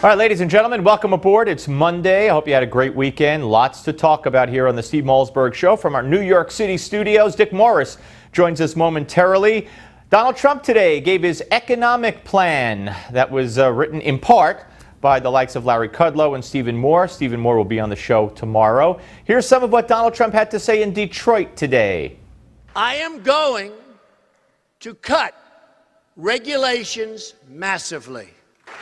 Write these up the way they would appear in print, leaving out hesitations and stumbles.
All right, ladies and gentlemen, welcome aboard. It's Monday. I hope you had a great weekend. Lots to talk about here on the Steve Malzberg Show from our New York City studios. Dick Morris joins us momentarily. Donald Trump today gave his economic plan that was written in part by the likes of Larry Kudlow and Stephen Moore. Stephen Moore will be on the show tomorrow. Here's some of what Donald Trump had to say in Detroit today. I am going to cut regulations massively.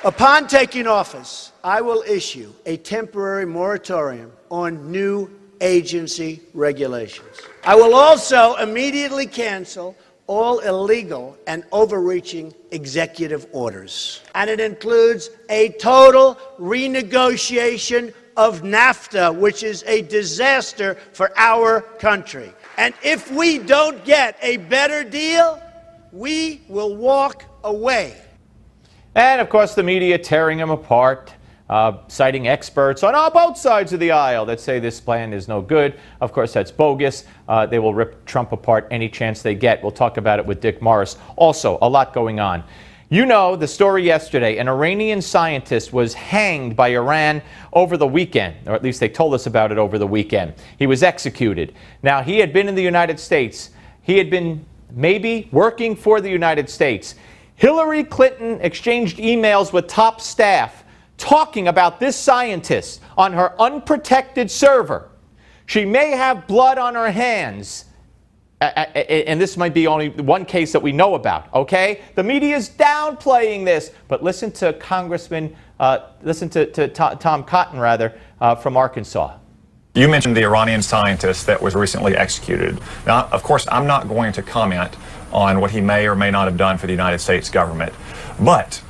Upon taking office, I will issue a temporary moratorium on new agency regulations. I will also immediately cancel all illegal and overreaching executive orders. And it includes a total renegotiation of NAFTA, which is a disaster for our country. And if we don't get a better deal, we will walk away. And, of course, the media tearing him apart, citing experts on both sides of the aisle that say this plan is no good. Of course, that's bogus. They will rip Trump apart any chance they get. We'll talk about it with Dick Morris. Also, a lot going on. You know the story yesterday. An Iranian scientist was hanged by Iran over the weekend, or at least they told us about it over the weekend. He was executed. Now, he had been in the United States. He had been maybe working for the United States. Hillary Clinton exchanged emails with top staff talking about this scientist on her unprotected server. She may have blood on her hands. And this might be only one case that we know about, okay? The media is downplaying this. But listen to Tom Cotton, from Arkansas. You mentioned the Iranian scientist that was recently executed. Now, of course, I'm not going to comment on what he may or may not have done for the United States government. But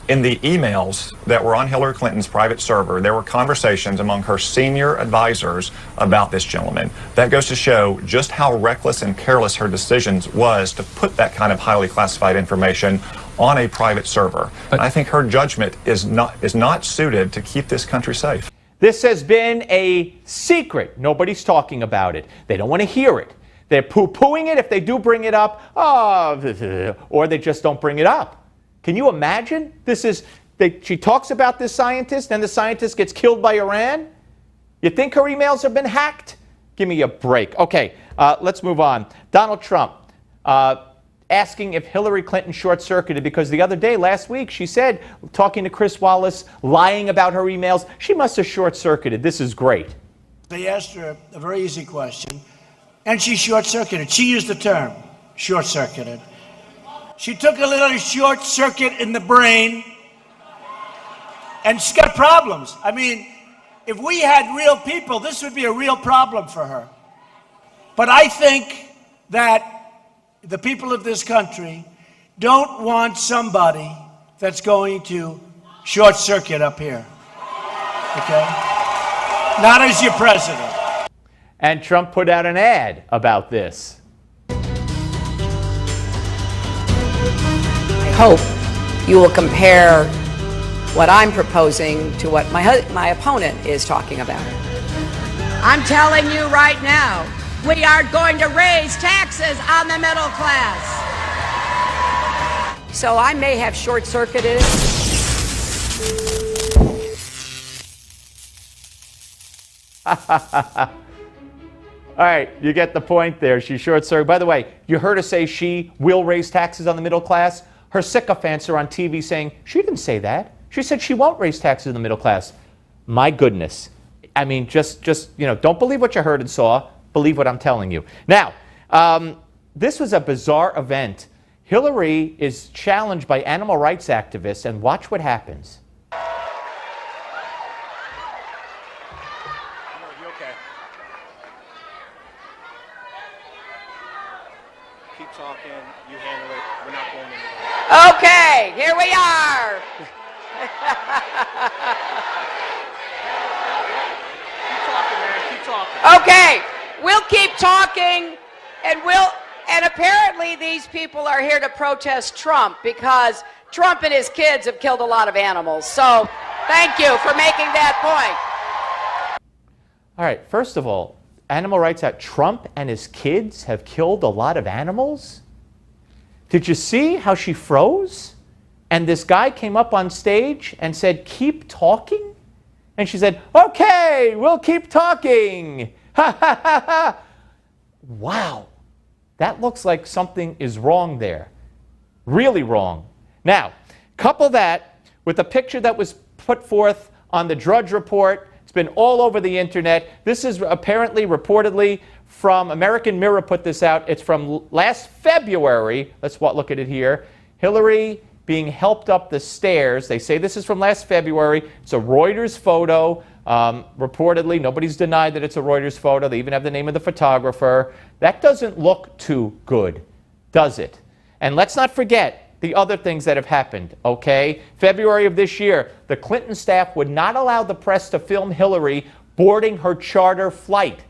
in the emails that were on Hillary Clinton's private server, there were conversations among her senior advisors about this gentleman. That goes to show just how reckless and careless her decisions was to put that kind of highly classified information on a private server. And I think her judgment is not suited to keep this country safe. This has been a secret. Nobody's talking about it. They don't want to hear it. They're poo-pooing it if they do bring it up, or they just don't bring it up. Can you imagine? She talks about this scientist, and the scientist gets killed by Iran? You think her emails have been hacked? Give me a break. Okay, let's move on. Donald Trump asking if Hillary Clinton short-circuited, because the other day, last week, she said, talking to Chris Wallace, lying about her emails, she must have short-circuited. This is great. They asked her a very easy question, and she short-circuited. She used the term short-circuited. She took a little short circuit in the brain, and she's got problems. I mean, if we had real people, this would be a real problem for her. But I think that the people of this country don't want somebody that's going to short-circuit up here. Okay? Not as your president. And Trump put out an ad about this. I hope you will compare what I'm proposing to what my opponent is talking about. I'm telling you right now, we are going to raise taxes on the middle class. So I may have short-circuited. All right, you get the point there. She short-circuited. By the way, you heard her say she will raise taxes on the middle class. Her sycophants are on TV saying she didn't say that. She said she won't raise taxes on the middle class. My goodness. I mean, just don't believe what you heard and saw. Believe what I'm telling you. Now, this was a bizarre event. Hillary is challenged by animal rights activists, and watch what happens. Keep talking, you handle it, we're not going anywhere. Okay, here we are. Keep talking, man, keep talking. Okay, we'll keep talking, and apparently these people are here to protest Trump because Trump and his kids have killed a lot of animals. So thank you for making that point. All right, first of all, animal rights at Trump and his kids have killed a lot of animals? Did you see how she froze? And this guy came up on stage and said, "Keep talking?" And she said, "Okay, we'll keep talking." Ha ha ha ha. Wow. That looks like something is wrong there. Really wrong. Now, couple that with a picture that was put forth on the Drudge Report. It's been all over the internet. This is apparently, reportedly, from American Mirror put this out. It's from last February. Let's look at it here. Hillary being helped up the stairs. They say this is from last February. It's a Reuters photo. Reportedly, nobody's denied that it's a Reuters photo. They even have the name of the photographer. That doesn't look too good, does it? And let's not forget the other things that have happened, okay? February of this year, the Clinton staff would not allow the press to film Hillary boarding her charter flight.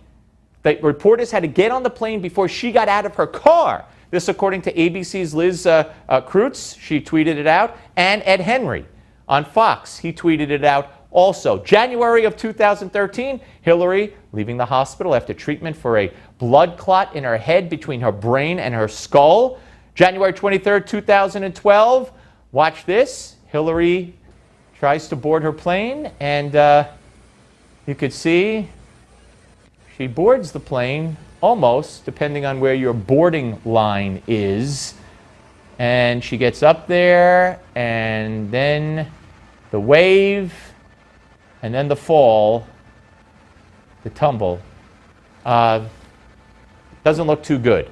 The reporters had to get on the plane before she got out of her car. This according to ABC's Liz Kreutz. She tweeted it out. And Ed Henry on Fox, he tweeted it out also. January of 2013, Hillary leaving the hospital after treatment for a blood clot in her head between her brain and her skull. January 23rd, 2012, watch this. Hillary tries to board her plane, and you could see she boards the plane almost, depending on where your boarding line is. And she gets up there, and then the wave, and then the fall, the tumble. Doesn't look too good.